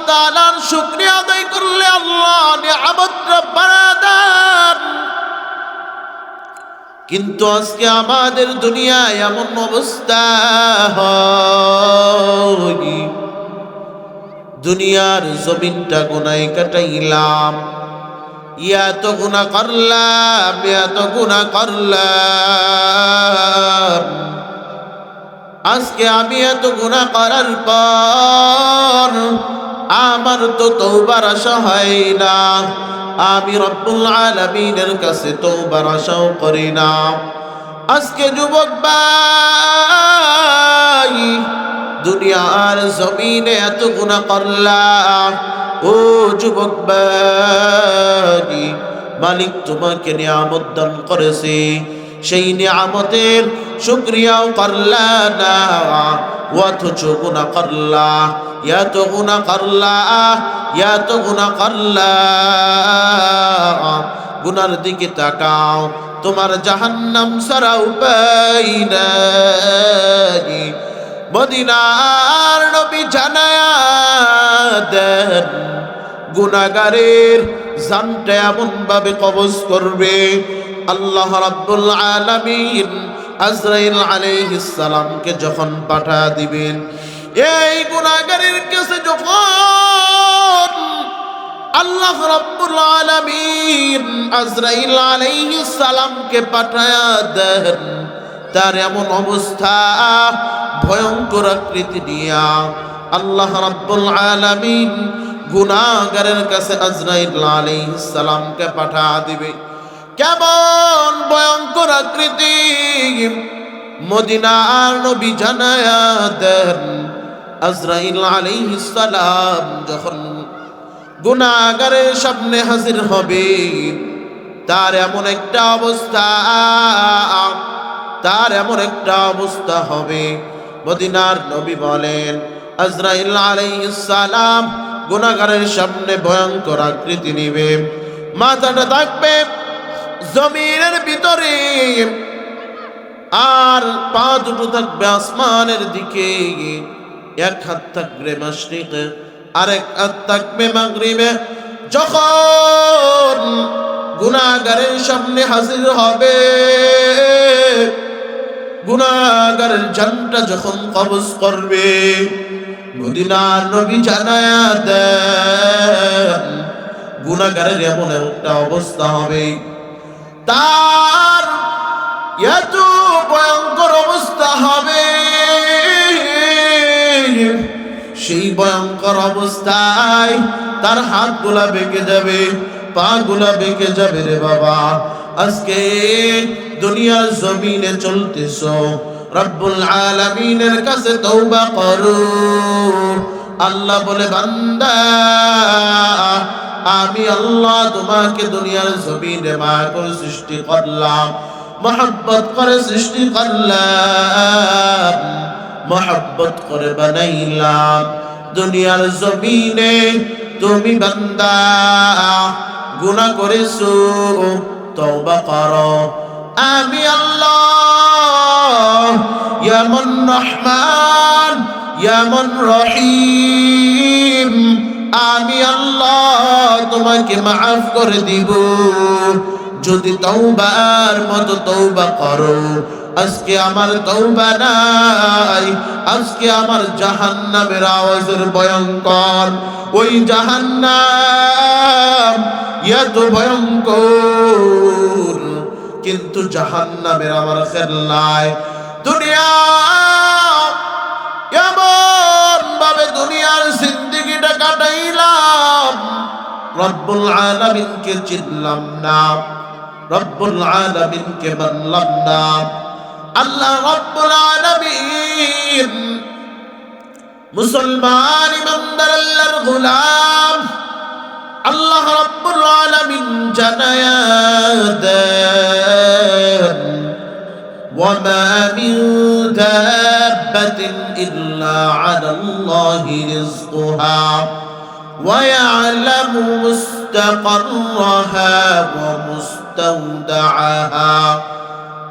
তাআলার শুকরিয়া আদায় করলে আল্লাহ নিয়ামত রব্বানা দেন। কিন্তু আজকে আমাদের দুনিয়ায় এমন অবস্থা হয়, দুনিয়ার জমিনটা গুনায় কাটাইলাম, এত গুনাহ করলাম, এত গুনাহ করলাম। আজকে আমি এত গুনাহ করার পর আমার তো তওবার আশা হয় না, আমি রব্বুল আলামিনের কাছে তওবার আশাও করি না। আজকে যুবক ভাই, দুনিয়ার জমিনে এত গুনাহ করলাম, ও যুবক ভাই, মালিক তোমাকে নিয়ামত দান করেছে, সেই নিয়ামতের শুকরিয়াও করলা না, অথচ গুনাহ করলা, এত গুনাহ করলা, এত গুনাহ করলা। গুনার দিকে তাকাও, তোমার জাহান্নাম ছাড়া উপায় নাই। মদিনার নবী জানায়া দেন, গুনাহগারের জানটা এমন ভাবে কবজ করবে, আল্লাহ রাব্বুল আলামিন আজরাইল আলাইহিস সালামকে যখন পাঠা দিবেন, এই গুনাহগারের কাছে যখন আল্লাহ রাব্বুল আলামিন আজরাইল আলাইহিস সালামকে পাঠায়া দেন, তার এমন অবস্থা ভয়ঙ্কর আকৃতি নিয়া আল্লাহ রাব্বুল আলামিন গুনাহগারের কাছে আজরাইল আলাইহিস সালামকে পাঠা দিবে। কেমন ভয়ঙ্কর আকৃতি! মদিনার নবী জানায়া দেন, আজরাইল আলাইহিস সালাম যখন গুনাহগারের সামনে হাজির হবে, তার এমন একটা অবস্থা, তার এমন একটা অবস্থা হবে। মদিনার নবী বলেন, আজরাইল আলাইহিস সালাম গুনাহগারের সামনে ভয়ঙ্কর আকৃতি নিবে, মাথাটা থাকবে জমিনের ভিতরে, আর পা দুটো থাকবে আসমানের দিকে, এক হাত থাকবে মাশরিকে, আরেক হাত থাকবে মাগরিবে। যখন গুনাহগারের সামনে হাজির হবে, গুনাহগারের জানটা যখন কবজ করবে, মদিনার নবী জানায়া দেন, গুনাহগারের এমন একটা অবস্থা হবে, তার এত ভয়ঙ্কর অবস্থা হবে, সেই ভয়ঙ্কর অবস্থায় তার হাতগুলা বেঁকে যাবে, পা গুলা বেঁকে যাবে। রে বাবা, আজকে দুনিয়ার জমিনে চলতেছো, রব্বুল আলামিনের কাছে তওবা করো। আল্লাহ বলে, বান্দা, আমি আল্লাহ তোমাকে দুনিয়ার জমিনে মায়া করে সৃষ্টি করলাম, মহব্বত করে সৃষ্টি করলাম, মহব্বত করে বানাইলাম। দুনিয়ার জমিনে তুমি বান্দা গুনাহ করেছো, তওবা করো। আমি আল্লাহ ইয়ামন রহমান, ইয়ামন রহিম, আমি আল্লাহ তোমাকে মাফ করে দিব যদি তওবার মতো তওবা করো। আজকে আমার তওবা নাই, আজকে আমার জাহান্নামের আওয়াজের ভয়ঙ্কর, ওই জাহান্নাম এত ভয়ঙ্কর, কিন্তু জাহান্নামের আমার খেয়াল নাই। দুনিয়া এমন ভাবে দুনিয়ার জিন্দেগিটা কাটাইলাম, রব্বুল আলামিনকে চিনলাম না, রব্বুল আলামিনকে মানলাম না। আল্লাহ রব্বুল আলামিন মুসলমান ইমানদার আল্লাহর গোলাম, আল্লাহ রব্বুল আলামিন জানায়া দেন, ওয়ামা মিন দাব্বাতিন ইল্লা আলাল্লাহি রিজকুহা ওয়া ইয়ালামু মুস্তাকাররাহা ওয়া মুস্তাওদাআহা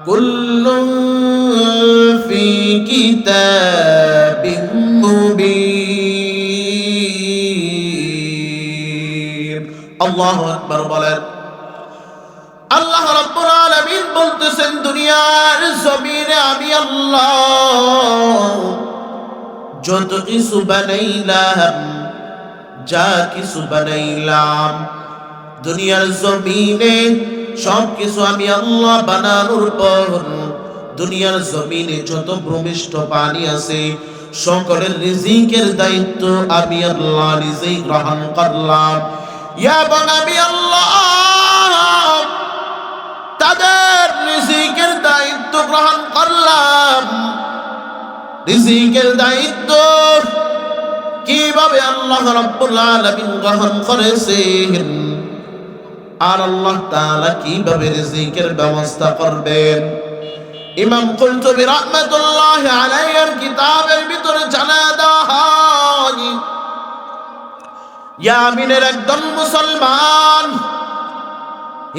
কুল্লুন ফি কিতাবিন মুবিন। আল্লাহু আকবার বলেন। আল্লাহ রাব্বুল আলামিন বলতেছেন, দুনিয়ার জমিনে আমি আল্লাহ যত কিছু বানাইলাম, যা কিছু বানাইলাম দুনিয়ার জমিনে সব কিছু আমি আল্লাহ বানানোর পর দুনিয়ার জমিনে যত ভূমিষ্ঠ পানি আছে সকলের রিজিকের দায়িত্ব আমি আল্লাহ নিজেই গ্রহণ করলাম। এবং আমি আল্লাহ তাদের রিজিকের দায়িত্ব গ্রহণ করলাম। রিজিকের দায়িত্ব কিভাবে আল্লাহ রাব্বুল আলামিন গ্রহণ করেছেন, আর আল্লাহ তাআলা কিভাবে রিজিকের ব্যবস্থা করবেন, ইমাম কুরতুবী রাহমাতুল্লাহি আলাইহির কিতাবের ভিতরে জানা দেওয়া হয়। ইয়ামিনের একজন মুসলমান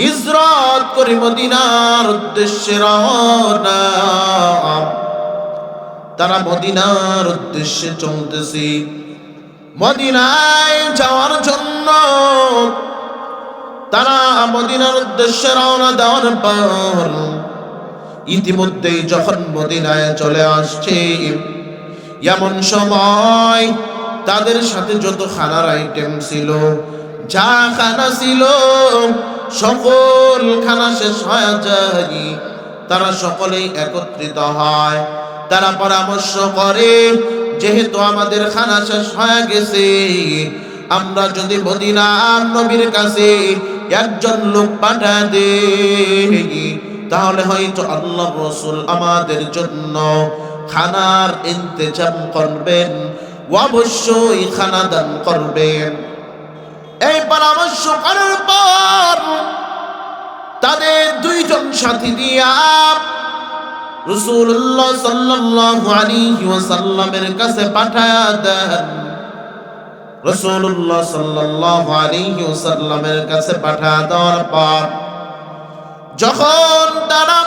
হিজরত করে মদিনার উদ্দেশ্যে রওনা। তারা মদিনার উদ্দেশ্যে চলতেছে। মদিনায় যাওয়ার জন্য তারা মদিনার উদ্দেশ্যে রওনা দেওয়ার পর ইতিমধ্যেই যখন মদিনায় চলে আসছে, এমন সময় তাদের সাথে যত খানার আইটেম ছিল, যা খানা ছিল সকল খানা শেষ হয়ে যায়। তারা সকলেই একত্রিত হয়। তারা পরামর্শ করে, যেহেতু আমাদের খানা শেষ হয়ে গেছে, আমরা যদি মদিনার নবীর কাছে একজন লোক পাঠা দেই তাহলে হয়তো আল্লাহ রাসূল আমাদের জন্য খানার ইন্তজাম করবেন, অবশ্যই খানা দান করবেন। এই পরামর্শ করার পর তাদের দুইজন সাথী দিয়া রাসূলুল্লাহ সাল্লাল্লাহু আলাইহি ওয়াসাল্লামের কাছে পাঠায়া দেন। রাসূলুল্লাহ সাল্লাল্লাহু আলাইহি ওয়াসাল্লামের কাছে পাঠায়া দেওয়ার পর যখন তারা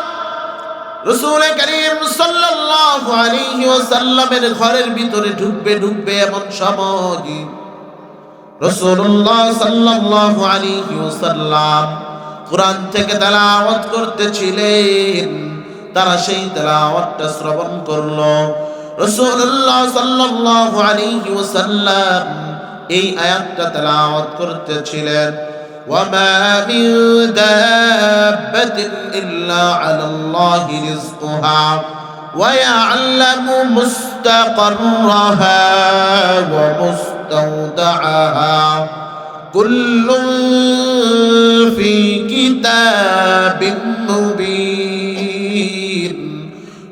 রাসূল করিম সাল্লাল্লাহু আলাইহি ওয়াসাল্লামের ঘরের ভিতরে ঢুকবে এমন সময় রাসূলুল্লাহ সাল্লাল্লাহু আলাইহি ওয়াসাল্লাম কুরআন থেকে তেলাওয়াত করতেছিলেন। তারা সেই তেলাওয়াতটা শ্রবণ করলো। রাসূলুল্লাহ সাল্লাল্লাহু আলাইহি ওয়াসাল্লাম এই আয়াতটা তেলাওয়াত করতেছিলেন, ওয়ামা মিন দাব্বাতিন ইল্লা আলাল্লাহি রিজকুহা ওয়া ইয়ালামু মুস্তাকাররাহা ওয়া মুস্তাওদাআহা কুল্লুন ফি কিতাবিন মুবিন।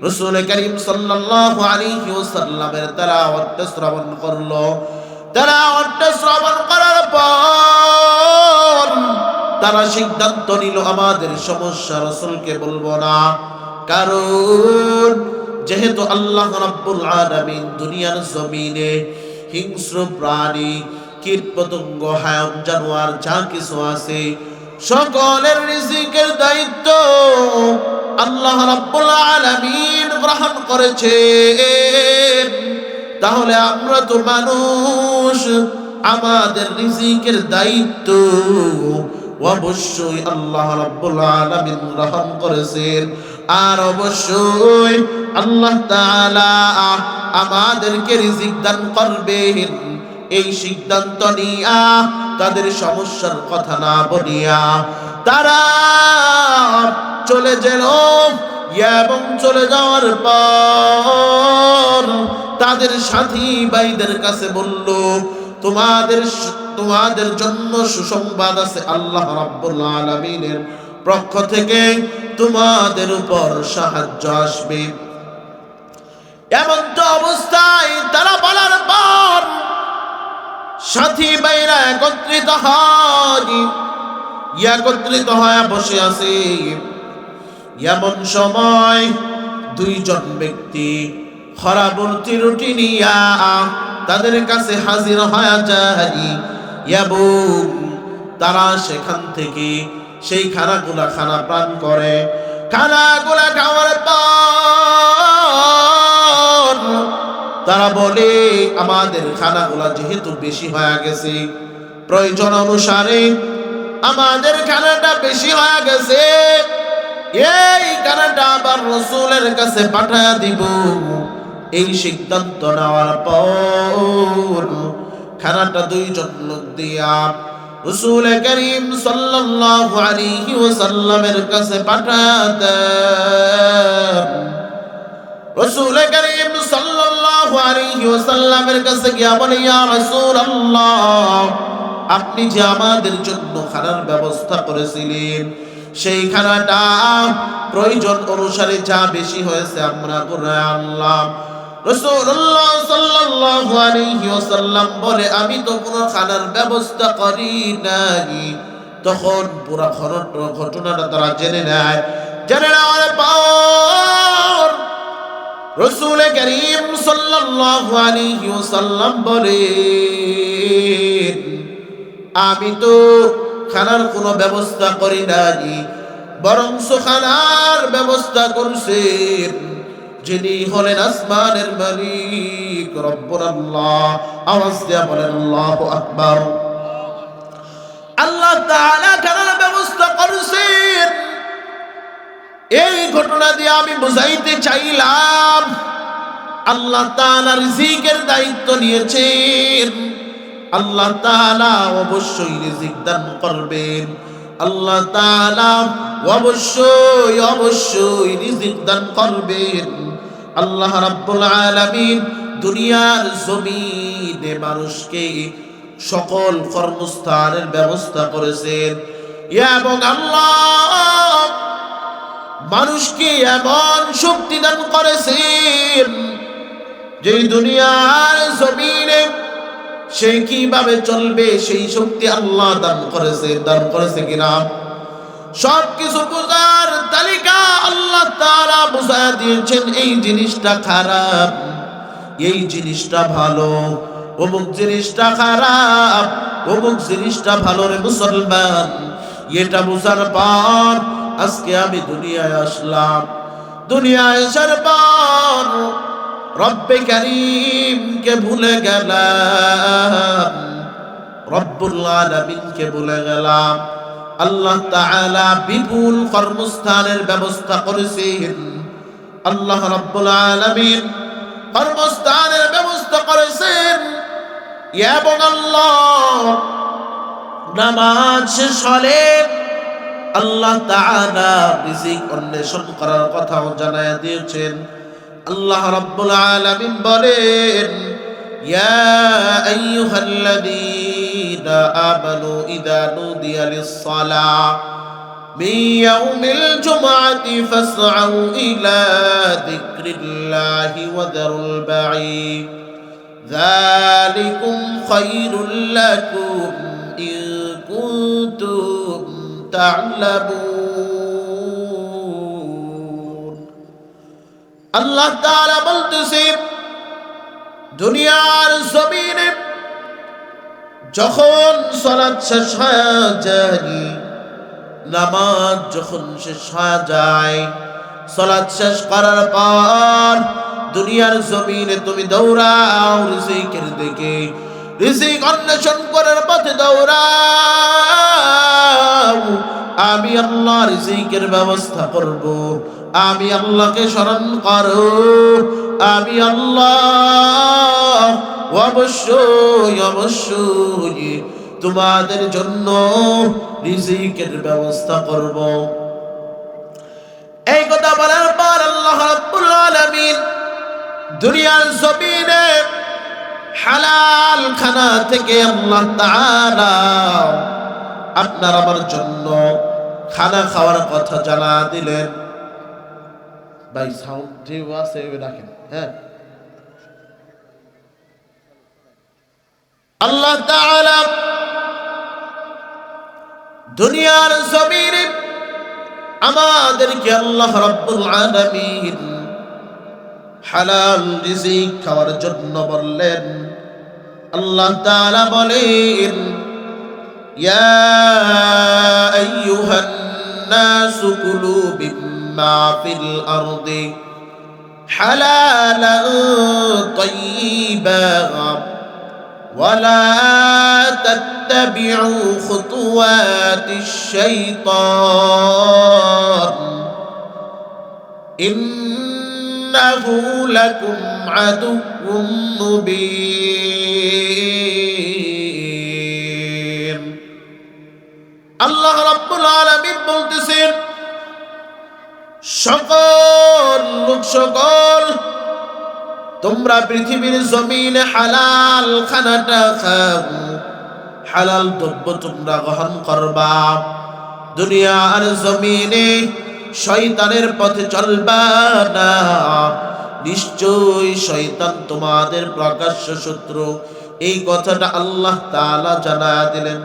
রাসূল করিম সাল্লাল্লাহু আলাইহি ওয়াসাল্লামের তেলাওয়াতটা শ্রবণ করলো। তেলাওয়াতটা শ্রবণ করার পর তারা সিদ্ধান্ত নিল, আমাদের সমস্যা রাসূলকে বলবো না, কারণ যেহেতু আল্লাহ রাব্বুল আলামিন দুনিয়ার জমিনে হিংস্র প্রাণী, কীট পতঙ্গ, হায়াম জানোয়ার যা কিছু আছে সকলের রিজিকের দায়িত্ব আল্লাহ রাব্বুল আলামিন গ্রহণ করেছেন, তাহলে আমরা তো মানুষ, আমাদের রিজিকের দায়িত্ব অবশ্যই আল্লাহ রাব্বুল আলামিন গ্রহণ করেছেন। আর অবশ্যই আল্লাহ তাআলা আমাদেরকে রিজিক দান করবেন। এই সিদ্ধান্ত নিয়া তাদের সমস্যার কথা না বলিয়া তারা চলে গেল। এবং চলে যাওয়ার পর তাদের সাথী ভাইদের কাছে বলল, তোমাদের জন্য সুসংবাদ আছে, আল্লাহ রাব্বুল আলামিনের পক্ষ থেকে তোমাদের উপর সাহায্য আসবে। এমন তো অবস্থায় তারা বলার পর সাথী ভাইরা একত্রিত হয়ে বসে আছে। এমন সময় দুইজন ব্যক্তি খরাবর্তী রুটি নিয়া তাদের কাছে হাজির হয়ে যায় এবং তারা সেখান থেকে সেই খানাগুলা খানা পান করে। খানাগুলা খাওয়ার পর তারা বলে, আমাদের খানাগুলা যেহেতু বেশি হয়ে গেছে, প্রয়োজন অনুসারে আমাদের খানাটা বেশি হয়ে গেছে, এই খানাটা আবার রাসূলের কাছে পাঠায়া দিব। এই সিদ্ধান্ত নেওয়ার পর খানাটা দুইজন লোক দিয়া রাসূল করিম সাল্লাল্লাহু আলাইহি ওয়াসাল্লামের কাছে পাঠাতেন। রাসূল করিম সাল্লাল্লাহু আলাইহি ওয়াসাল্লামের কাছে গিয়া বলে, ইয়া রাসূলুল্লাহ, আপনি যে আমাদের জন্য খানার ব্যবস্থা করেছিলেন, সেই খানাটা প্রয়োজন অনুসারে যা বেশি হয়েছে আমরা করে আনলাম। রাসূলুল্লাহ সাল্লাল্লাহু আলাইহি ওয়াসাল্লাম বলে, আমি তো কোনো খানার ব্যবস্থা করি নাই। তখন পুরা ঘটনাটা তারা জেনে নেয়। জেনে নেওয়ার পর রাসূল করিম সাল্লাল্লাহু আলাইহি ওয়াসাল্লাম বলে, আমি তো খানার কোনো ব্যবস্থা করি নাই, বরং খানার ব্যবস্থা করছেন যিনি হলেন আসমানের মালিক রব্বুল আল্লাহ। আওয়াজ দিয়া বলেন আল্লাহু আকবার। আল্লাহ তাআলা খানার ব্যবস্থা করছেন। এই ঘটনা দিয়ে আমি বুঝাইতে চাইলাম, আল্লাহ তাআলা রিজিকের দায়িত্ব নিয়েছেন। আল্লাহ তাআলা অবশ্যই রিজিক দান করবেন। আল্লাহ তাআলা অবশ্যই রিজিক দান করবেন। আল্লাহ রাব্বুল আলামিন দুনিয়ার জমিনে মানুষকে সকল কর্মস্থানের ব্যবস্থা করেছেন এবং আল্লাহ মানুষকে এমন শক্তি দান করেছেন যে দুনিয়ার জমিনে সে কিভাবে চলবে সেই শক্তি আল্লাহ দান করেছে কিনা সবকিছু বুঝার তালিকা আল্লাহ তাআলা বুঝায় দিয়েছেন। এই জিনিসটা খারাপ, এই জিনিসটা ভালো, অমুক জিনিসটা খারাপ, অমুক জিনিসটা ভালো। রে মুসলমান, এটা বুঝার পর আজকে আমি দুনিয়ায় আসলাম। দুনিয়ায় আসার পর রব্বে কারীমকে ভুলে গেলাম, রব্বুল আলামিনকে ভুলে গেলাম। আল্লাহ তাআলা বিপুল কর্মস্থানের ব্যবস্থা করেছেন। আল্লাহ রব্বুল আলামিন কর্মস্থানের ব্যবস্থা করেছেন এবং আল্লাহ নামাজ শেষ হলে আল্লাহ তাআলা রিজিক অন্বেষণ করার কথাও জানায়া দিয়েছেন। আল্লাহ রাব্বুল আলামিন বলেন, ইয়া আইয়ুহাল্লাযীনা আমানু ইযা নুদিয়া লিস-সালাহ মিন ইয়াউমিল জুমআতি ফাসআউ ইলা যিকরিল্লাহি ওয়া যারুল বাঈ যালিকুম খায়রুল লাকুম ইন কুনতুম তা'লামুন। আল্লাহ তাআলা বলতেছেন, দুনিয়ার জমিনে যখন সালাত শেষ হয়ে যায়, নামাজ যখন শেষ হয়ে যায়, সালাত শেষ করার পর দুনিয়ার জমিনে তুমি দৌড়াও রিজিকের দিকে, রিজিক অন্বেষণ করার পথে দৌড়াও। আমি আল্লাহ রিজিকের ব্যবস্থা করব। আমি আল্লাহকে স্মরণ করো। আমি আল্লাহ অবশ্যই তোমাদের জন্য রিজিকের ব্যবস্থা করব। এই কথা বলার পর আল্লাহ রাব্বুল আলামিন দুনিয়ার জমিনে হালাল খানা থেকে আল্লাহ তাআলা আপনার আমার জন্য খানা খাওয়ার কথা জানা দিলেন। ভাই সাউন্ড যে আছে রাখেন। হ্যাঁ, আল্লাহ তাআলা দুনিয়ার জমিনে আমাদেরকে আল্লাহ রাব্বুল আলামিন হালাল রিজিক খাওয়ার জন্য বললেন। আল্লাহ তাআলা বলেন, ইয়া আইয়ুহান নাসু কুলু মিম্মা ফিল আরদি হালালান তাইয়্যিবান ওয়া লা تتبعوا خطوات الشيطان إنه لكم عدو مبين আল্লাহ রাব্বুল আলামিন বলতেছেন, সকল লোক সকল তোমরা পৃথিবীর জমিনে হালাল খানাটা খাও, হালাল দ্রব্য তোমরা গ্রহণ করবা, দুনিয়ার জমিনে শয়তানের পথে চলবা না, নিশ্চয়ই শয়তান তোমাদের প্রকাশ্য শত্রু। এই কথাটা আল্লাহ তাআলা জানায়া দিলেন।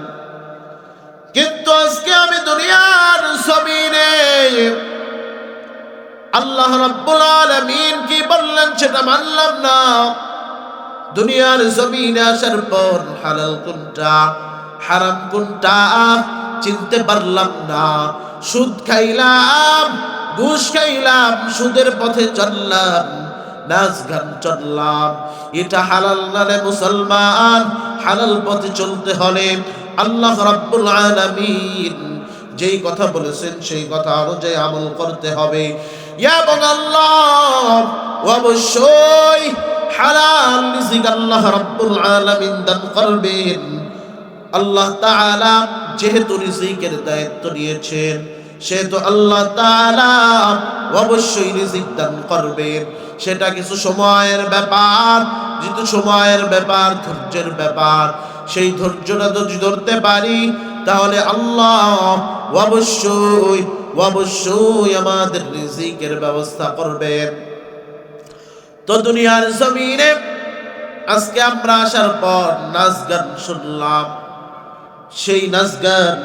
কিন্তু আজকে আমি দুনিয়ার জমিনে আল্লাহ রাব্বুল আলামিন কি বললেন সেটা মানলাম না। দুনিয়ার জমিনে আসার পর হালাল কোনটা হারাম কোনটা চিনতে পারলাম না। সুদ খাইলাম, ঘুষ খাইলাম, সুদের পথে চললাম, নাচ গান চললাম। এটা হালাল না রে মুসলমান। হালাল পথে চলতে হলে আল্লাহ রাব্বুল আলামিন যেই কথা বলেছেন সেই কথা অনুযায়ী আমল করতে হবে। এবং আল্লাহ অবশ্যই হালাল রিজিক আল্লাহ রাব্বুল আলামিন দান করবেন। আল্লাহ তাআলা যেহেতু রিজিকের দায়িত্ব নিয়েছেন, সেহেতু আল্লাহ তাআলা অবশ্যই রিজিক দান করবেন। সেটা কিছু সময়ের ব্যাপার, যেহেতু সময়ের ব্যাপার, ধৈর্যের ব্যাপার। সেই ধৈর্যটা যদি ধরতে পারি তাহলে আল্লাহ অবশ্যই অবশ্যই আমাদের রিজিকের ব্যবস্থা করবেন। তো দুনিয়ার জমিনে আজকে আমরা আসার পর নাচ গান শুনলাম। সেই নাচ গান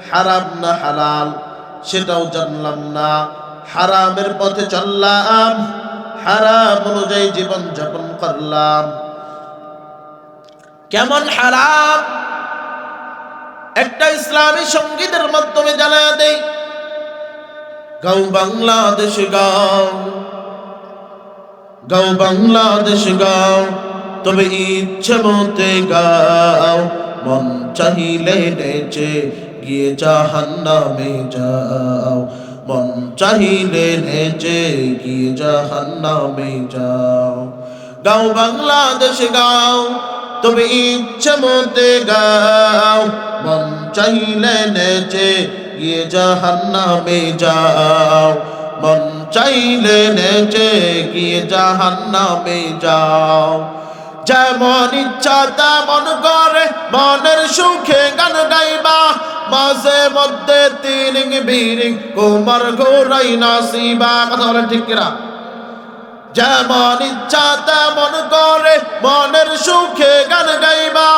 হারাম না হালাল সেটাও জানলাম না। হারামের পথে চললাম, হারাম অনুযায়ী জীবন যাপন করলাম। কেমন হারাম একটা ইসলামী সঙ্গীতের মাধ্যমে জানায়া দেই। গাও বাংলাদেশ গাও, গাও বাংলাদেশ গাও, তবে ইচ্ছে মতে গাও, মন চাহিলে নেচে গিয়ে জাহান্নামে যাও, মন চাহিলে নেচে গিয়ে জাহান্নামে যাও। গাও বাংলাদেশ গাও, তবে ইচ্ছে মতে গাও, মন চাইলে নেচে গিয়ে জাহান্নামে যাও, মন চাইলে নেচে গিয়ে জাহান্নামে যাও। যেমন ইচ্ছা তেমন করে মনের সুখে গান গাইবা, মাঝে মধ্যে তিরিং বিরিং কোমর ঘোরাই নাচিবা। কথা বলেন ঠিক কিনা? যেমন ইচ্ছা তেমন করে মনের সুখে গান গাইবা,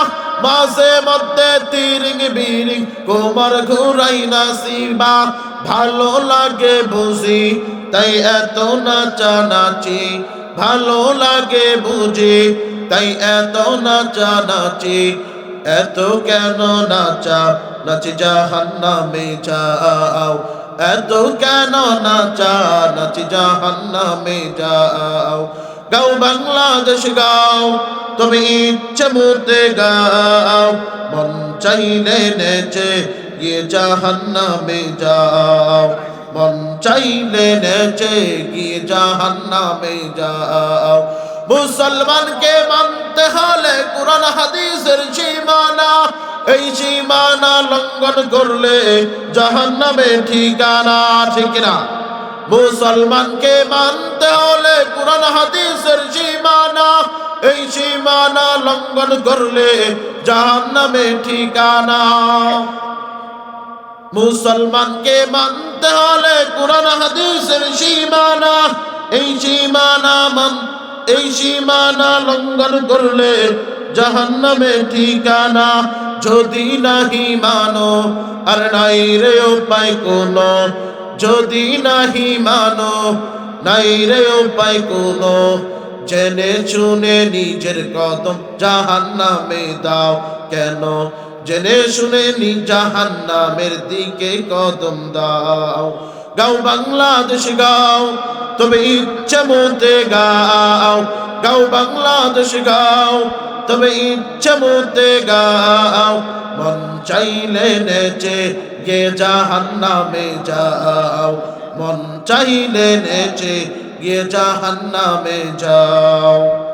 মাঝে মধ্যে তিরিং বিরিং কোমর ঘুরাই নাচিবা। ভালো লাগে বুঝি তাই এত নাচা নাচি, ভালো লাগে বুঝি তাই এত নাচা নাচি, এত কেন নাচা নাচি জাহান্নামে যাও, এত কেন নাচা নাচি জাহান্নামে যাও। গাও বাংলাদেশ গাও, তবে ইচ্ছে মতে গাও, মন চাইলে নেচে গিয়ে জাহান্নামে যাও, মন চাইলে নেচে গিয়ে জাহান্নামে যাও। মুসলমানকে মানতে হলে কুরআন হাদিসের সীমানা, এই সীমানা লঙ্ঘন করলে জাহান্নামে ঠিকানা। ঠিক না? মুসলমানকে মানতে হলে কুরআন হাদিসের সীমানা, এই সীমানা লঙ্ঘন করলে জাহান্নামে ঠিকানা। মুসলমানকে মানতে হলে কুরআন হাদিসের সীমানা, এই সীমানা লঙ্ঘন করলে জাহান্নামে ঠিকানা। যদি নাহি মানো আর নাই রে উপায় কোনো, যদি নাহি মানো নাই রে উপায় কোনো, জেনে শুনে নিজের কদম জাহান্নামে দাও কেন, জেনে শুনে নি জাহান্নামের দিকে কদম দাও। গাও বাংলাদেশ গাও, তবে ইচ্ছে মতে গাও, গাও বাংলাদেশ গাও, তবে ইচ্ছে মতে গাও, চাইলে নেচে গে জাহান্নামে যাও, মন চাইলে নেচে গে জাহান্নামে যাও।